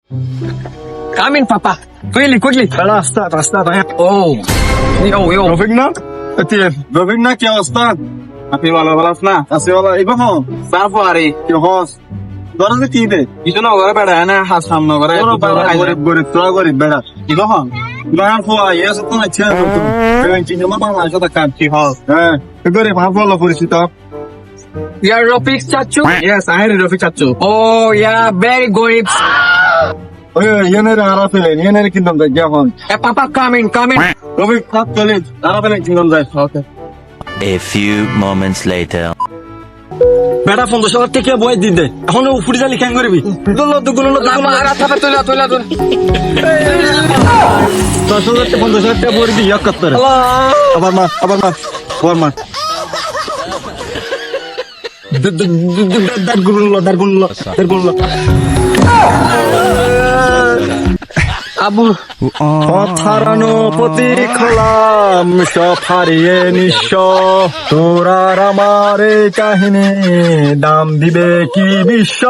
Come in, Papa. Quickly. রাস্তা ভাই Oh. Yo. Rafiq না রফিক না কি অবস্থা আপনি ভালো আছেন না? আছে বলা এই কখন তারপর আরে কি হস দরজে কি দে কিছু না করে বেড়া না হাত সামনে করে গরিব বেড়া কি কখন গান ফোয়া ইয়েস তো না ছে তো বেন চিনি মা বাবা সাথে কাম কি হল হ্যাঁ গরিব ভাব বলা পরিচিত You are Rafik Chachu? Yes I Rafik চাচ্চু Oh, yeah, very good. ওই ইয়েনের আরা ফেলেন ইয়েনের কিনতাম দেখ এখন Hey, Papa, come in. Rafiq cup চলে আরা ফেলেন কিনতাম যায় ওকে A few moments later. বেড়া 1500 টাকা বই দিন দে এখন উপরে জালি কেন করবি দুগুলো Lama, arata, তোলা। 10,000 15,000 টাকা বই দি এক কাত্তর আবার মা দারগুলো Abu. হারানো প্রতি খোলাম সব হারিয়ে নিঃস্ব তোরার আমার এই কাহিনী দাম দিবে কি বিশ্ব